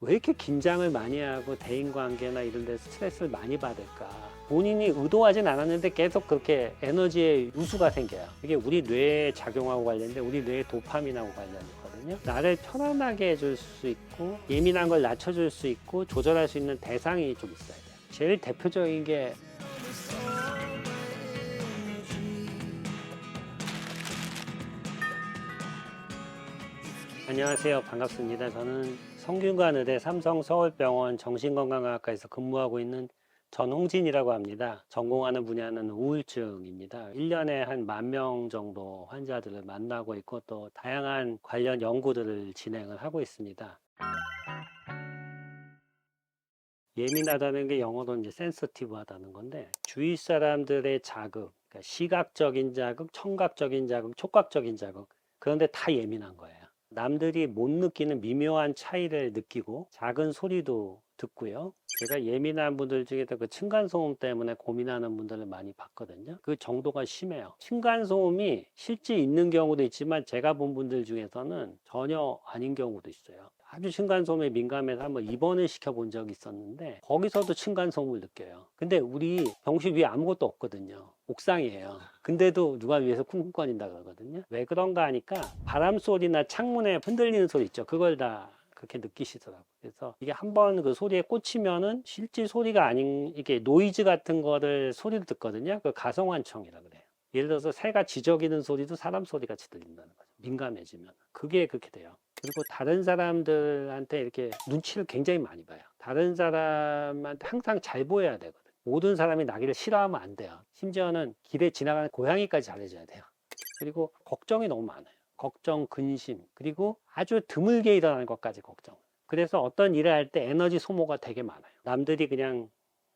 왜 이렇게 긴장을 많이 하고 대인관계나 이런 데서 스트레스를 많이 받을까? 본인이 의도하진 않았는데 계속 그렇게 에너지의 누수가 생겨요. 이게 우리 뇌에 작용하고 관련돼 우리 뇌의 도파민하고 관련이 있거든요. 나를 편안하게 해줄 수 있고 예민한 걸 낮춰줄 수 있고 조절할 수 있는 대상이 좀 있어야 돼요. 제일 대표적인 게 안녕하세요. 반갑습니다. 저는 성균관의대 삼성서울병원 정신건강의학과에서 근무하고 있는 전홍진이라고 합니다. 전공하는 분야는 우울증입니다. 1년에 한 10,000명 정도 환자들을 만나고 있고 또 다양한 관련 연구들을 진행을 하고 있습니다. 예민하다는 게 영어로 이제 센서티브하다는 건데 주위 사람들의 자극, 그러니까 시각적인 자극, 청각적인 자극, 촉각적인 자극 그런데 다 예민한 거예요. 남들이 못 느끼는 미묘한 차이를 느끼고 작은 소리도 듣고요. 제가 예민한 분들 중에서 그 층간소음 때문에 고민하는 분들을 많이 봤거든요. 그 정도가 심해요. 층간소음이 실제 있는 경우도 있지만 제가 본 분들 중에서는 전혀 아닌 경우도 있어요. 아주 층간소음에 민감해서 한번 입원을 시켜본 적이 있었는데 거기서도 층간소음을 느껴요. 근데 우리 병실 위에 아무것도 없거든요. 옥상이에요. 근데도 누가 위에서 쿵쿵거린다 그러거든요. 왜 그런가 하니까 바람 소리나 창문에 흔들리는 소리 있죠. 그걸 다 그렇게 느끼시더라고요. 그래서 이게 한번 그 소리에 꽂히면은 실제 소리가 아닌 이게 노이즈 같은 거를 소리를 듣거든요. 그 가성환청이라 그래요. 예를 들어서 새가 지저귀는 소리도 사람 소리 같이 들린다는 거죠. 민감해지면. 그게 그렇게 돼요. 그리고 다른 사람들한테 이렇게 눈치를 굉장히 많이 봐요. 다른 사람한테 항상 잘 보여야 되거든요. 모든 사람이 나기를 싫어하면 안 돼요. 심지어는 길에 지나가는 고양이까지 잘해줘야 돼요. 그리고 걱정이 너무 많아요. 걱정, 근심, 그리고 아주 드물게 일어나는 것까지 걱정. 그래서 어떤 일을 할 때 에너지 소모가 되게 많아요. 남들이 그냥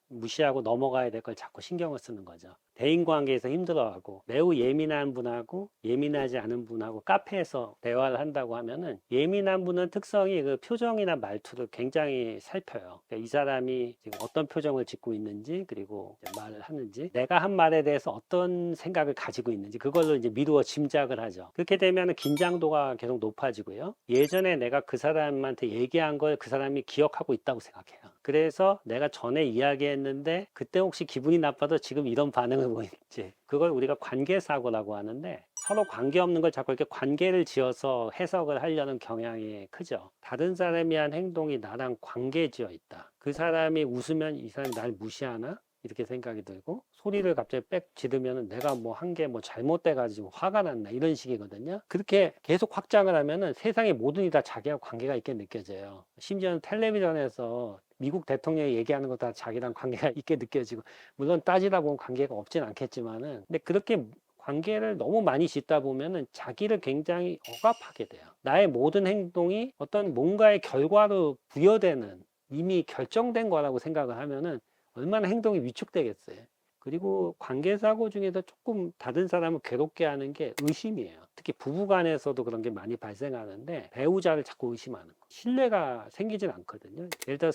무시하고 넘어가야 될 걸 자꾸 신경을 쓰는 거죠. 대인관계에서 힘들어하고 매우 예민한 분하고 예민하지 않은 분하고 카페에서 대화를 한다고 하면은 예민한 분은 특성이 그 표정이나 말투를 굉장히 살펴요. 그러니까 이 사람이 지금 어떤 표정을 짓고 있는지 그리고 말을 하는지 내가 한 말에 대해서 어떤 생각을 가지고 있는지 그걸로 이제 미루어 짐작을 하죠. 그렇게 되면 긴장도가 계속 높아지고요. 예전에 내가 그 사람한테 얘기한 걸 그 사람이 기억하고 있다고 생각해요. 그래서 내가 전에 이야기했는데 그때 혹시 기분이 나빠도 지금 이런 반응을 보이는지 그걸 우리가 관계사고라고 하는데 서로 관계없는 걸 자꾸 이렇게 관계를 지어서 해석을 하려는 경향이 크죠. 다른 사람이 한 행동이 나랑 관계지어 있다. 그 사람이 웃으면 이 사람이 날 무시하나? 이렇게 생각이 들고 소리를 갑자기 빽 지르면 내가 뭐 한 게 뭐 잘못돼가지고 화가 났나 이런 식이거든요. 그렇게 계속 확장을 하면은 세상의 모든 일이 다 자기와 관계가 있게 느껴져요. 심지어는 텔레비전에서 미국 대통령이 얘기하는 것도 다 자기랑 관계가 있게 느껴지고 물론 따지다 보면 관계가 없진 않겠지만은 근데 그렇게 관계를 너무 많이 짓다 보면은 자기를 굉장히 억압하게 돼요. 나의 모든 행동이 어떤 뭔가의 결과로 부여되는 이미 결정된 거라고 생각을 하면은 얼마나 행동이 위축되겠어요. 그리고 관계사고 중에서 조금 다른 사람을 괴롭게 하는 게 의심이에요. 특히 부부간에서도 그런 게 많이 발생하는데 배우자를 자꾸 의심하는 거. 신뢰가 생기진 않거든요. 예를 들어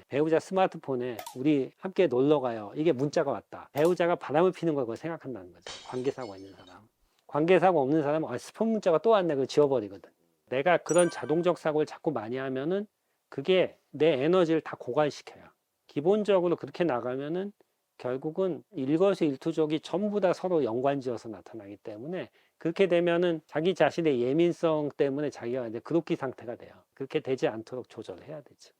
배우자 스마트폰에 우리 함께 놀러 가요. 이게 문자가 왔다. 배우자가 바람을 피는 걸 그걸 생각한다는 거죠. 관계사고가 있는 사람. 관계사고 없는 사람은 스폰 문자가 또 왔네. 그걸 지워버리거든. 내가 그런 자동적 사고를 자꾸 많이 하면은 그게 내 에너지를 다 고갈시켜요. 기본적으로 그렇게 나가면은 결국은 일거수일투족이 전부 다 서로 연관지어서 나타나기 때문에 그렇게 되면은 자기 자신의 예민성 때문에 자기가 이제 그로키 상태가 돼요. 그렇게 되지 않도록 조절해야 되죠.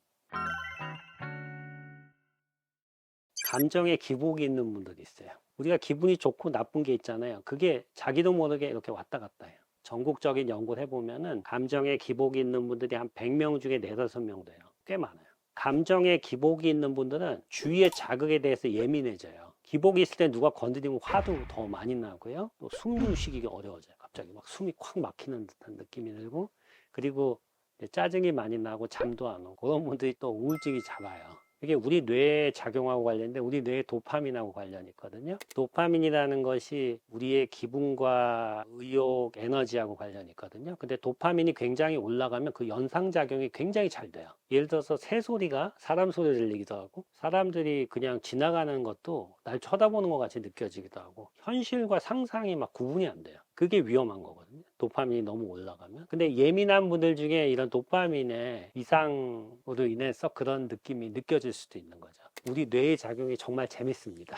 감정에 기복이 있는 분들이 있어요. 우리가 기분이 좋고 나쁜 게 있잖아요. 그게 자기도 모르게 이렇게 왔다 갔다 해요. 전국적인 연구를 해보면은 감정에 기복이 있는 분들이 한 100명 중에 4, 5명 돼요. 꽤 많아요. 감정에 기복이 있는 분들은 주위의 자극에 대해서 예민해져요. 기복이 있을 때 누가 건드리면 화도 더 많이 나고요. 또 숨도 쉬기가 어려워져요. 갑자기 막 숨이 콱 막히는 듯한 느낌이 들고 그리고 짜증이 많이 나고 잠도 안 오고 그런 분들이 또 우울증이 잡아요. 이게 우리 뇌에 작용하고 관련돼 우리 뇌에 도파민하고 관련이 있거든요. 도파민이라는 것이 우리의 기분과 의욕, 에너지하고 관련이 있거든요. 근데 도파민이 굉장히 올라가면 그 연상작용이 굉장히 잘 돼요. 예를 들어서 새 소리가 사람 소리 들리기도 하고 사람들이 그냥 지나가는 것도 날 쳐다보는 것 같이 느껴지기도 하고 현실과 상상이 막 구분이 안 돼요. 그게 위험한 거거든요. 도파민이 너무 올라가면. 근데 예민한 분들 중에 이런 도파민의 이상으로 인해서 그런 느낌이 느껴질 수도 있는 거죠. 우리 뇌의 작용이 정말 재밌습니다.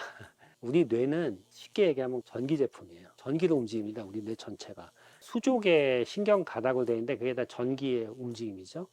우리 뇌는 쉽게 얘기하면 전기 제품이에요. 전기로 움직입니다. 우리 뇌 전체가. 수족의 신경 가닥으로 되어 있는데 그게 다 전기의 움직임이죠.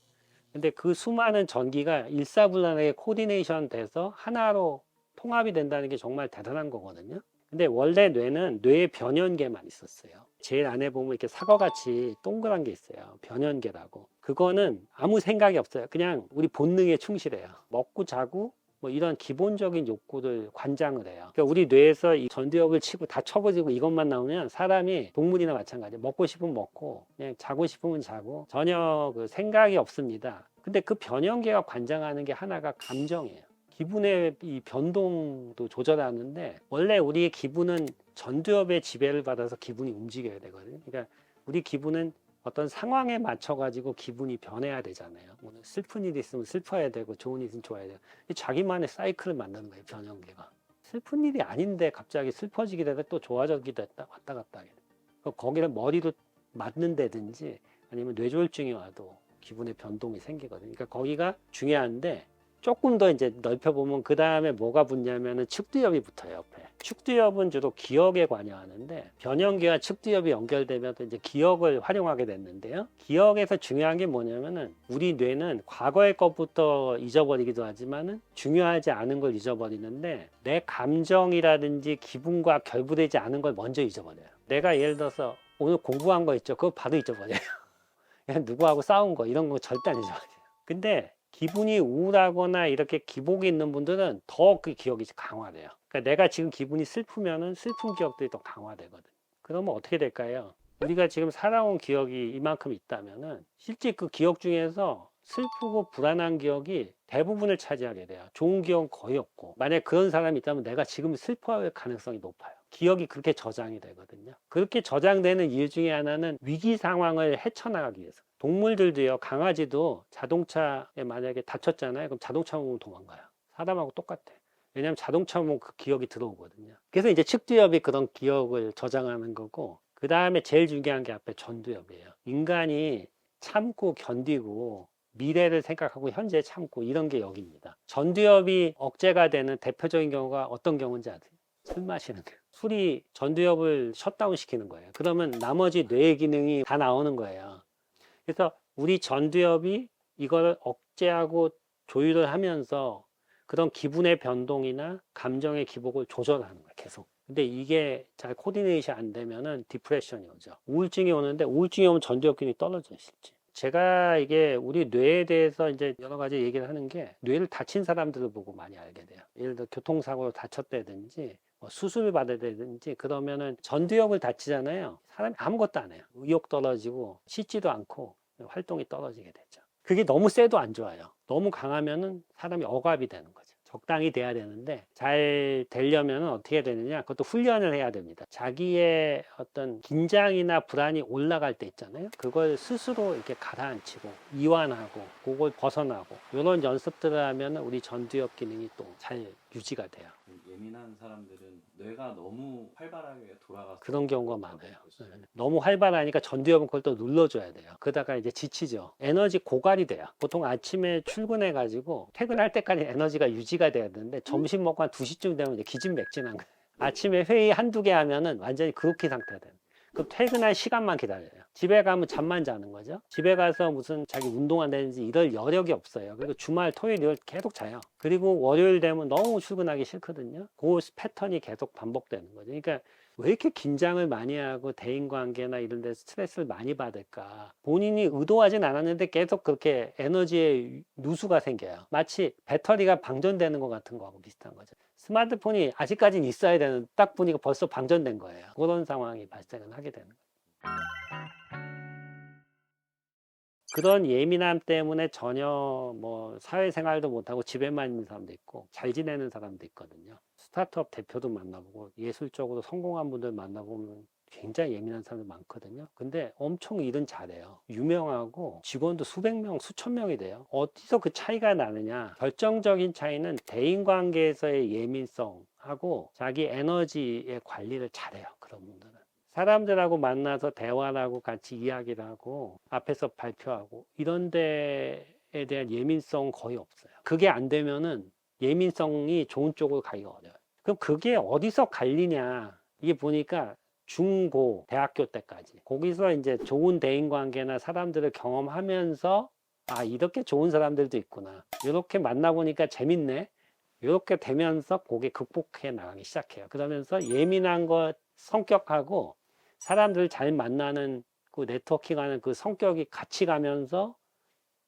근데 그 수많은 전기가 일사불란하게 코디네이션 돼서 하나로 통합이 된다는 게 정말 대단한 거거든요. 근데 원래 뇌는 뇌의 변연계만 있었어요. 제일 안에 보면 이렇게 사과같이 동그란 게 있어요. 변연계라고. 그거는 아무 생각이 없어요. 그냥 우리 본능에 충실해요. 먹고 자고 뭐 이런 기본적인 욕구를 관장을 해요. 그러니까 우리 뇌에서 이 전두엽을 치고 다 쳐버리고 이것만 나오면 사람이 동물이나 마찬가지예요. 먹고 싶으면 먹고 그냥 자고 싶으면 자고 전혀 그 생각이 없습니다. 근데 그 변연계가 관장하는 게 하나가 감정이에요. 기분의 이 변동도 조절하는데 원래 우리의 기분은 전두엽의 지배를 받아서 기분이 움직여야 되거든요. 그러니까 우리 기분은 어떤 상황에 맞춰 가지고 기분이 변해야 되잖아요. 오늘 슬픈 일이 있으면 슬퍼야 되고 좋은 일이 있으면 좋아야 돼요. 자기만의 사이클을 만드는 거예요. 변형계가. 슬픈 일이 아닌데 갑자기 슬퍼지게 되다 또 좋아지게 됐다 왔다 갔다 하게 돼요. 거기를 머리로 맞는다든지 아니면 뇌졸중이 와도 기분의 변동이 생기거든요. 그러니까 거기가 중요한데 조금 더 이제 넓혀보면 그 다음에 뭐가 붙냐면은 측두엽이 붙어요, 옆에. 측두엽은 주로 기억에 관여하는데 변형계와 측두엽이 연결되면 또 이제 기억을 활용하게 됐는데요. 기억에서 중요한 게 뭐냐면은 우리 뇌는 과거의 것부터 잊어버리기도 하지만은 중요하지 않은 걸 잊어버리는데 내 감정이라든지 기분과 결부되지 않은 걸 먼저 잊어버려요. 내가 예를 들어서 오늘 공부한 거 있죠? 그거 바로 잊어버려요. 그냥 누구하고 싸운 거 이런 거 절대 안 잊어버려요. 근데 기분이 우울하거나 이렇게 기복이 있는 분들은 더 그 기억이 강화돼요. 그러니까 내가 지금 기분이 슬프면은 슬픈 기억들이 더 강화되거든. 그러면 어떻게 될까요? 우리가 지금 살아온 기억이 이만큼 있다면은 실제 그 기억 중에서 슬프고 불안한 기억이 대부분을 차지하게 돼요. 좋은 기억은 거의 없고. 만약에 그런 사람이 있다면 내가 지금 슬퍼할 가능성이 높아요. 기억이 그렇게 저장이 되거든요. 그렇게 저장되는 이유 중에 하나는 위기 상황을 헤쳐나가기 위해서. 동물들도요, 강아지도 자동차에 만약에 다쳤잖아요. 그럼 자동차 보면 도망가요. 사람하고 똑같아. 왜냐하면 자동차 보면 그 기억이 들어오거든요. 그래서 이제 측두엽이 그런 기억을 저장하는 거고, 그 다음에 제일 중요한 게 앞에 전두엽이에요. 인간이 참고 견디고 미래를 생각하고 현재 참고 이런 게 여기입니다. 전두엽이 억제가 되는 대표적인 경우가 어떤 경우인지 아세요? 술 마시는 거예요. 술이 전두엽을 셧다운 시키는 거예요. 그러면 나머지 뇌 기능이 다 나오는 거예요. 그래서 우리 전두엽이 이걸 억제하고 조율을 하면서 그런 기분의 변동이나 감정의 기복을 조절하는 거예요, 계속. 근데 이게 잘 코디네이션 안 되면은 디프레션이 오죠. 우울증이 오는데 우울증이 오면 전두엽 기능이 떨어져요, 실제. 제가 이게 우리 뇌에 대해서 이제 여러 가지 얘기를 하는 게 뇌를 다친 사람들을 보고 많이 알게 돼요. 예를 들어 교통사고로 다쳤다든지 뭐 수술을 받아야 되든지 그러면은 전두엽을 다치잖아요. 사람이 아무것도 안 해요. 의욕 떨어지고 씻지도 않고 활동이 떨어지게 되죠. 그게 너무 세도 안 좋아요. 너무 강하면은 사람이 억압이 되는 거죠. 적당히 돼야 되는데 잘 되려면 어떻게 되느냐? 그것도 훈련을 해야 됩니다. 자기의 어떤 긴장이나 불안이 올라갈 때 있잖아요. 그걸 스스로 이렇게 가라앉히고 이완하고 그걸 벗어나고 이런 연습들을 하면 우리 전두엽 기능이 또 잘 유지가 돼요. 예민한 사람들은 뇌가 너무 활발하게 돌아가서 그런 경우가 많아요. 너무 활발하니까 전두엽은 그걸 또 눌러줘야 돼요. 그러다가 이제 지치죠. 에너지 고갈이 돼요. 보통 아침에 출근해가지고 퇴근할 때까지 에너지가 유지가 돼야 되는데 점심 먹고 한 2시쯤 되면 이제 기진맥진한 거예요. 아침에 회의 한두 개 하면은 완전히 그렇게 상태가 돼요. 그럼 퇴근할 시간만 기다려요. 집에 가면 잠만 자는 거죠. 집에 가서 무슨 자기 운동한다든지 이럴 여력이 없어요. 그리고 주말, 토요일, 일요일 계속 자요. 그리고 월요일 되면 너무 출근하기 싫거든요. 그 패턴이 계속 반복되는 거죠. 그러니까 왜 이렇게 긴장을 많이 하고 대인관계나 이런 데서 스트레스를 많이 받을까? 본인이 의도하진 않았는데 계속 그렇게 에너지의 누수가 생겨요. 마치 배터리가 방전되는 것 같은 거하고 비슷한 거죠. 스마트폰이 아직까지는 있어야 되는 딱 보니까 벌써 방전된 거예요. 그런 상황이 발생을 하게 되는 거예요. 그런 예민함 때문에 전혀 뭐 사회생활도 못하고 집에만 있는 사람도 있고 잘 지내는 사람도 있거든요. 스타트업 대표도 만나보고 예술적으로 성공한 분들 만나보면 굉장히 예민한 사람들 많거든요. 근데 엄청 일은 잘해요. 유명하고 직원도 수백 명, 수천 명이 돼요. 어디서 그 차이가 나느냐? 결정적인 차이는 대인관계에서의 예민성하고 자기 에너지의 관리를 잘해요. 그런 분들은. 사람들하고 만나서 대화를 하고 같이 이야기를 하고 앞에서 발표하고 이런 데에 대한 예민성 거의 없어요. 그게 안 되면은 예민성이 좋은 쪽으로 가기가 어려워요. 그럼 그게 어디서 갈리냐? 이게 보니까 중고, 대학교 때까지. 거기서 이제 좋은 대인관계나 사람들을 경험하면서 아, 이렇게 좋은 사람들도 있구나. 이렇게 만나보니까 재밌네. 이렇게 되면서 그게 극복해 나가기 시작해요. 그러면서 예민한 것 성격하고 사람들 잘 만나는 그 네트워킹하는 그 성격이 같이 가면서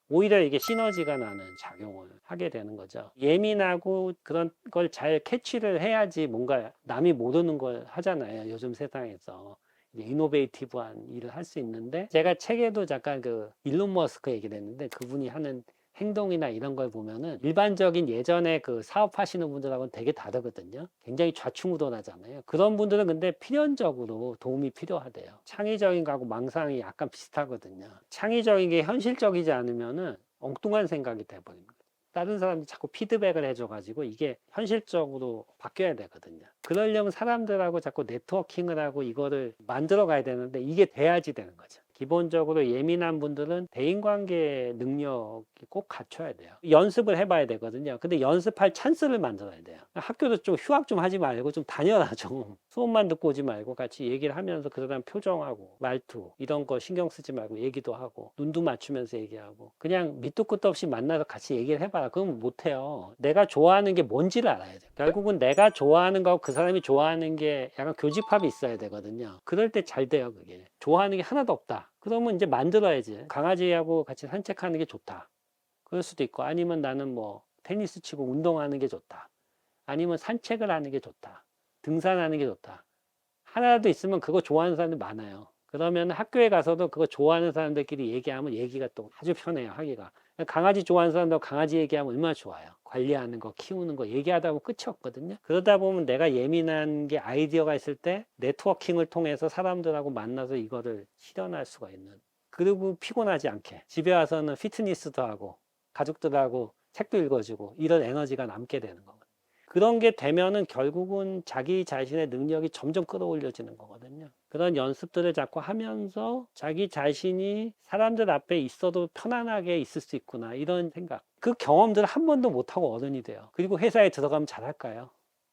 오히려 이게 시너지가 나는 작용을 하게 되는 거죠. 예민하고 그런 걸 잘 캐치를 해야지 뭔가 남이 모르는 걸 하잖아요. 요즘 세상에서. 이제 이노베이티브한 일을 할 수 있는데 제가 책에도 잠깐 그 일론 머스크 얘기를 했는데 그분이 하는 행동이나 이런 걸 보면은 일반적인 예전에 그 사업하시는 분들하고는 되게 다르거든요. 굉장히 좌충우돌하잖아요. 그런 분들은 근데 필연적으로 도움이 필요하대요. 창의적인 거하고 망상이 약간 비슷하거든요. 창의적인 게 현실적이지 않으면은 엉뚱한 생각이 돼버립니다. 다른 사람이 자꾸 피드백을 해줘가지고 이게 현실적으로 바뀌어야 되거든요. 그러려면 사람들하고 자꾸 네트워킹을 하고 이거를 만들어 가야 되는데 이게 돼야지 되는 거죠. 기본적으로 예민한 분들은 대인관계 능력이 꼭 갖춰야 돼요. 연습을 해봐야 되거든요. 근데 연습할 찬스를 만들어야 돼요. 학교도 좀 휴학 좀 하지 말고 좀 다녀라 좀. 수업만 듣고 오지 말고 같이 얘기를 하면서 그 사람 표정하고 말투 이런 거 신경 쓰지 말고 얘기도 하고 눈도 맞추면서 얘기하고 그냥 밑도 끝도 없이 만나서 같이 얘기를 해봐라. 그러면 못해요. 내가 좋아하는 게 뭔지를 알아야 돼요. 결국은 내가 좋아하는 거하고 그 사람이 좋아하는 게 약간 교집합이 있어야 되거든요. 그럴 때 잘 돼요, 그게. 좋아하는 게 하나도 없다. 그러면 이제 만들어야지. 강아지하고 같이 산책하는 게 좋다. 그럴 수도 있고, 아니면 나는 뭐 테니스 치고 운동하는 게 좋다. 아니면 산책을 하는 게 좋다. 등산하는 게 좋다. 하나라도 있으면 그거 좋아하는 사람들 많아요. 그러면 학교에 가서도 그거 좋아하는 사람들끼리 얘기하면 얘기가 또 아주 편해요, 하기가. 강아지 좋아하는 사람도 강아지 얘기하면 얼마나 좋아요. 관리하는 거, 키우는 거 얘기하다 보면 끝이 없거든요. 그러다 보면 내가 예민한 게 아이디어가 있을 때 네트워킹을 통해서 사람들하고 만나서 이거를 실현할 수가 있는. 그리고 피곤하지 않게. 집에 와서는 피트니스도 하고 가족들하고 책도 읽어주고 이런 에너지가 남게 되는 거거든요. 그런 게 되면은 결국은 자기 자신의 능력이 점점 끌어올려지는 거거든요. 그런 연습들을 자꾸 하면서 자기 자신이 사람들 앞에 있어도 편안하게 있을 수 있구나 이런 생각. 그 경험들을 한 번도 못하고 어른이 돼요. 그리고 회사에 들어가면 잘할까요?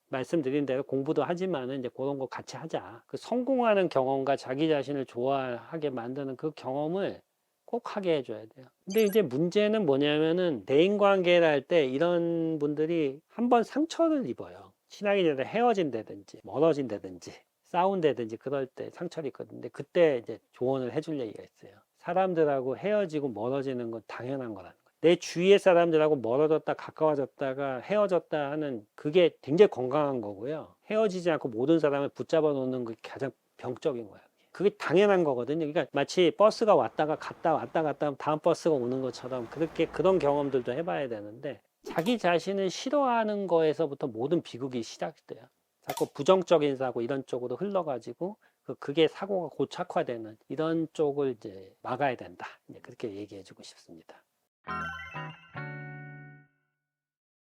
말씀드린 대로 공부도 하지만은 이제 그런 거 같이 하자. 그 성공하는 경험과 자기 자신을 좋아하게 만드는 그 경험을 꼭 하게 해줘야 돼요. 근데 이제 문제는 뭐냐면은 대인관계를 할 때 이런 분들이 한번 상처를 입어요. 친하게 지내다 헤어진다든지 멀어진다든지 싸운다든지 그럴 때 상처를 입거든요. 근데 그때 이제 조언을 해줄 얘기가 있어요. 사람들하고 헤어지고 멀어지는 건 당연한 거라는 거예요. 내 주위의 사람들하고 멀어졌다 가까워졌다가 헤어졌다 하는 그게 굉장히 건강한 거고요. 헤어지지 않고 모든 사람을 붙잡아 놓는 게 가장 병적인 거예요. 그게 당연한 거거든요. 그러니까 마치 버스가 왔다가 갔다 왔다 갔다 하면 다음 버스가 오는 것처럼 그렇게 그런 경험들도 해봐야 되는데 자기 자신을 싫어하는 거에서부터 모든 비극이 시작돼요. 자꾸 부정적인 사고 이런 쪽으로 흘러가지고 그게 사고가 고착화되는 이런 쪽을 이제 막아야 된다. 그렇게 얘기해주고 싶습니다.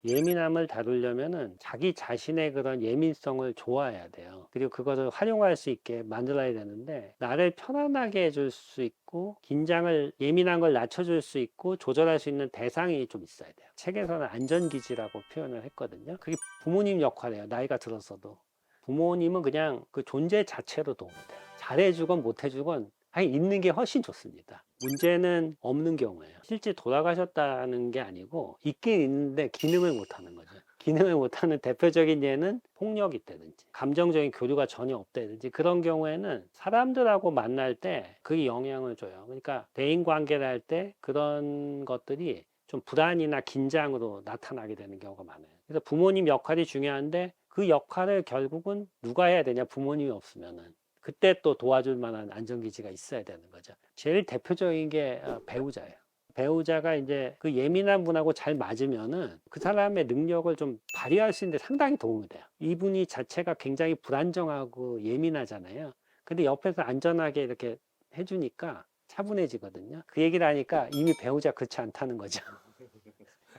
예민함을 다루려면은 자기 자신의 그런 예민성을 좋아해야 돼요. 그리고 그것을 활용할 수 있게 만들어야 되는데 나를 편안하게 해줄 수 있고 긴장을 예민한 걸 낮춰줄 수 있고 조절할 수 있는 대상이 좀 있어야 돼요. 책에서는 안전기지라고 표현을 했거든요. 그게 부모님 역할이에요. 나이가 들었어도. 부모님은 그냥 그 존재 자체로 도움이 돼요. 잘해주건 못해주건 아니, 있는 게 훨씬 좋습니다. 문제는 없는 경우예요. 실제 돌아가셨다는 게 아니고 있긴 있는데 기능을 못하는 거죠. 기능을 못하는 대표적인 예는 폭력이 있다든지 감정적인 교류가 전혀 없다든지 그런 경우에는 사람들하고 만날 때 그게 영향을 줘요. 그러니까 대인관계를 할 때 그런 것들이 좀 불안이나 긴장으로 나타나게 되는 경우가 많아요. 그래서 부모님 역할이 중요한데 그 역할을 결국은 누가 해야 되냐 부모님이 없으면은 그때 또 도와줄 만한 안전기지가 있어야 되는 거죠. 제일 대표적인 게 배우자예요. 배우자가 이제 그 예민한 분하고 잘 맞으면은 그 사람의 능력을 좀 발휘할 수 있는데 상당히 도움이 돼요. 이분이 자체가 굉장히 불안정하고 예민하잖아요. 근데 옆에서 안전하게 이렇게 해주니까 차분해지거든요. 그 얘기를 하니까 이미 배우자 그렇지 않다는 거죠.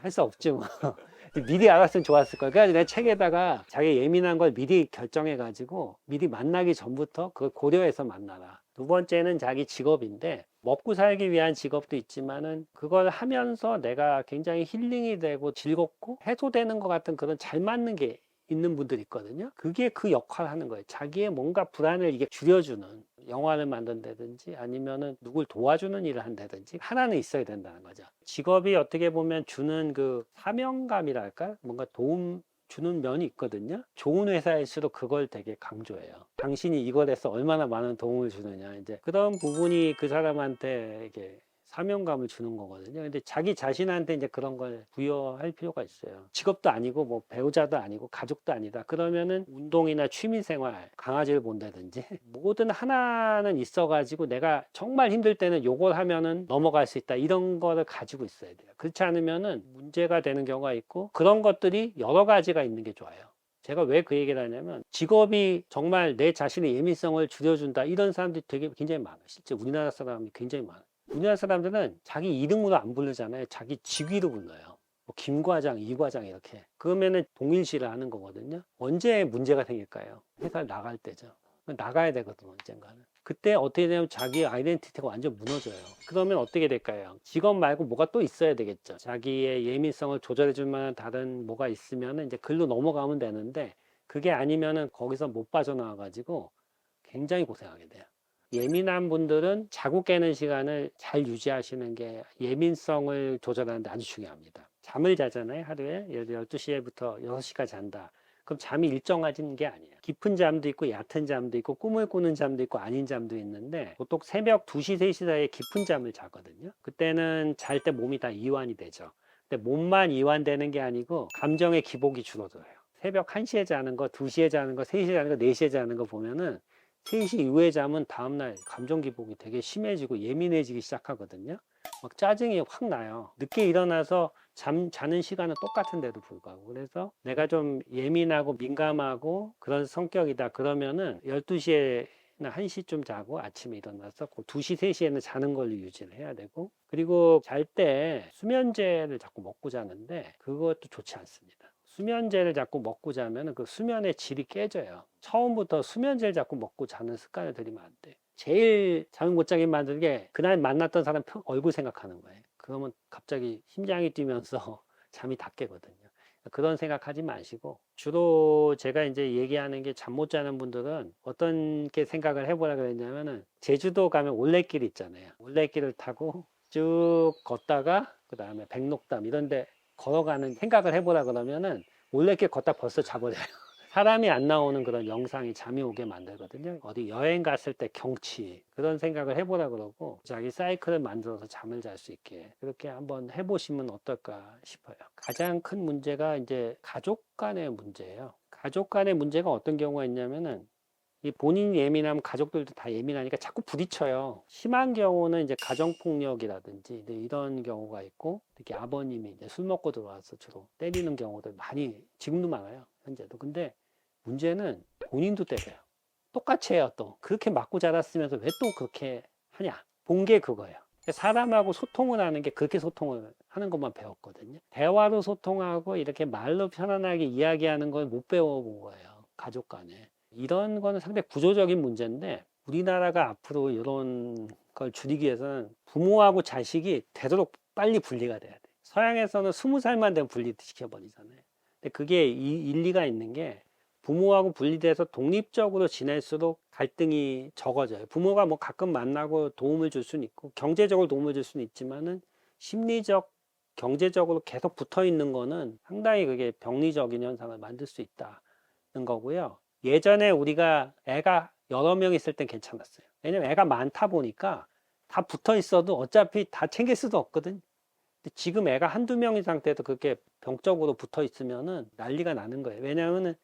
할 수 없죠. 뭐. 미리 알았으면 좋았을 걸. 그래가지고 내 책에다가 자기 예민한 걸 미리 결정해가지고 미리 만나기 전부터 그걸 고려해서 만나라. 두 번째는 자기 직업인데 먹고 살기 위한 직업도 있지만은 그걸 하면서 내가 굉장히 힐링이 되고 즐겁고 해소되는 것 같은 그런 잘 맞는 게 있는 분들이 있거든요. 그게 그 역할을 하는 거예요. 자기의 뭔가 불안을 이게 줄여주는 영화를 만든다든지 아니면은 누굴 도와주는 일을 한다든지 하나는 있어야 된다는 거죠. 직업이 어떻게 보면 주는 그 사명감이랄까? 뭔가 도움 주는 면이 있거든요. 좋은 회사일수록 그걸 되게 강조해요. 당신이 이걸 해서 얼마나 많은 도움을 주느냐. 이제 그런 부분이 그 사람한테 이게 사명감을 주는 거거든요. 근데 자기 자신한테 이제 그런 걸 부여할 필요가 있어요. 직업도 아니고 뭐 배우자도 아니고 가족도 아니다. 그러면은 운동이나 취미 생활, 강아지를 본다든지 뭐든 하나는 있어가지고 내가 정말 힘들 때는 요걸 하면은 넘어갈 수 있다. 이런 거를 가지고 있어야 돼요. 그렇지 않으면은 문제가 되는 경우가 있고 그런 것들이 여러 가지가 있는 게 좋아요. 제가 왜 그 얘기를 하냐면 직업이 정말 내 자신의 예민성을 줄여준다. 이런 사람들이 되게 굉장히 많아요. 실제 우리나라 사람이 굉장히 많아요. 우리나라 사람들은 자기 이름으로 안 부르잖아요. 자기 직위로 불러요. 뭐 김 과장, 이 과장 이렇게. 그러면은 동일시를 하는 거거든요. 언제 문제가 생길까요? 회사를 나갈 때죠. 나가야 되거든 언젠가는. 그때 어떻게 되냐면 자기 아이덴티티가 완전 무너져요. 그러면 어떻게 될까요? 직업 말고 뭐가 또 있어야 되겠죠. 자기의 예민성을 조절해 줄 만한 다른 뭐가 있으면 이제 글로 넘어가면 되는데 그게 아니면은 거기서 못 빠져나와 가지고 굉장히 고생하게 돼요. 예민한 분들은 자고 깨는 시간을 잘 유지하시는 게 예민성을 조절하는데 아주 중요합니다. 잠을 자잖아요, 하루에. 예를 들어 12시부터 6시까지 잔다. 그럼 잠이 일정해진 게 아니에요. 깊은 잠도 있고 얕은 잠도 있고 꿈을 꾸는 잠도 있고 아닌 잠도 있는데 보통 새벽 2시, 3시 사이에 깊은 잠을 자거든요. 그때는 잘 때 몸이 다 이완이 되죠. 근데 몸만 이완되는 게 아니고 감정의 기복이 줄어들어요. 새벽 1시에 자는 거, 2시에 자는 거, 3시에 자는 거, 4시에 자는 거 보면은 3시 이후에 자면 다음날 감정 기복이 되게 심해지고 예민해지기 시작하거든요. 막 짜증이 확 나요. 늦게 일어나서 자는 시간은 똑같은데도 불구하고. 그래서 내가 좀 예민하고 민감하고 그런 성격이다. 그러면은 12시에 나 1시쯤 자고 아침에 일어나서 그 2시, 3시에는 자는 걸로 유지를 해야 되고 그리고 잘 때 수면제를 자꾸 먹고 자는데 그것도 좋지 않습니다. 수면제를 자꾸 먹고 자면 그 수면의 질이 깨져요. 처음부터 수면제를 자꾸 먹고 자는 습관을 들이면 안 돼. 제일 잠을 못 자게 만드는 게 그날 만났던 사람 얼굴 생각하는 거예요. 그러면 갑자기 심장이 뛰면서 잠이 다 깨거든요. 그런 생각하지 마시고 주로 제가 이제 얘기하는 게 잠 못 자는 분들은 어떤 게 생각을 해보라 그랬냐면은 제주도 가면 올레길 있잖아요. 올레길을 타고 쭉 걷다가 그 다음에 백록담 이런 데 걸어가는 생각을 해보라 그러면은 올레길 걷다 벌써 자버려요. 사람이 안 나오는 그런 영상이 잠이 오게 만들거든요. 어디 여행 갔을 때 경치 그런 생각을 해보라 그러고 자기 사이클을 만들어서 잠을 잘 수 있게 그렇게 한번 해보시면 어떨까 싶어요. 가장 큰 문제가 이제 가족 간의 문제예요. 가족 간의 문제가 어떤 경우가 있냐면은 이 본인이 예민하면 가족들도 다 예민하니까 자꾸 부딪혀요. 심한 경우는 이제 가정폭력이라든지 이런 경우가 있고 특히 아버님이 이제 술 먹고 들어와서 주로 때리는 경우들 많이 지금도 많아요. 현재도. 근데 문제는 본인도 때려요. 똑같이 해요 또. 그렇게 맞고 자랐으면서 왜 또 그렇게 하냐. 본 게 그거예요. 사람하고 소통을 하는 게 그렇게 소통을 하는 것만 배웠거든요. 대화로 소통하고 이렇게 말로 편안하게 이야기하는 걸 못 배워본 거예요. 가족 간에. 이런 거는 상당히 구조적인 문제인데 우리나라가 앞으로 이런 걸 줄이기 위해서는 부모하고 자식이 되도록 빨리 분리가 돼야 돼. 서양에서는 20살만 되면 분리시켜버리잖아요. 근데 그게 일리가 있는 게 부모하고 분리돼서 독립적으로 지낼수록 갈등이 적어져요. 부모가 뭐 가끔 만나고 도움을 줄 수는 있고 경제적으로 도움을 줄 수는 있지만은 심리적, 경제적으로 계속 붙어 있는 거는 상당히 그게 병리적인 현상을 만들 수 있다는 거고요. 예전에 우리가 애가 여러 명 있을 땐 괜찮았어요. 왜냐면 애가 많다 보니까 다 붙어 있어도 어차피 다 챙길 수도 없거든. 근데 지금 애가 한두 명인 상태에도 그렇게 병적으로 붙어 있으면은 난리가 나는 거예요. 왜냐하면은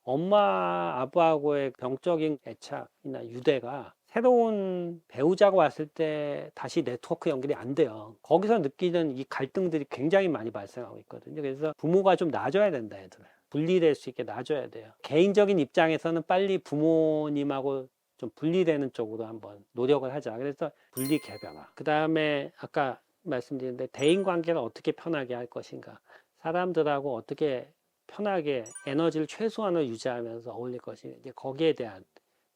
엄마 아빠하고의 병적인 애착이나 유대가 새로운 배우자가 왔을 때 다시 네트워크 연결이 안 돼요. 거기서 느끼는 이 갈등들이 굉장히 많이 발생하고 있거든요. 그래서 부모가 좀 놔줘야 된다, 애들. 분리될 수 있게 놔줘야 돼요. 개인적인 입장에서는 빨리 부모님하고 좀 분리되는 쪽으로 한번 노력을 하자. 그래서 분리 개별화. 그 다음에 아까 말씀드렸는데 대인 관계를 어떻게 편하게 할 것인가. 사람들하고 어떻게 편하게 에너지를 최소한으로 유지하면서 어울릴 것이 이제 거기에 대한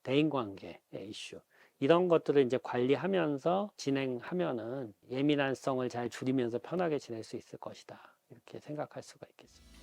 대인관계의 이슈 이런 것들을 이제 관리하면서 진행하면은 예민한성을 잘 줄이면서 편하게 지낼 수 있을 것이다 이렇게 생각할 수가 있겠습니다.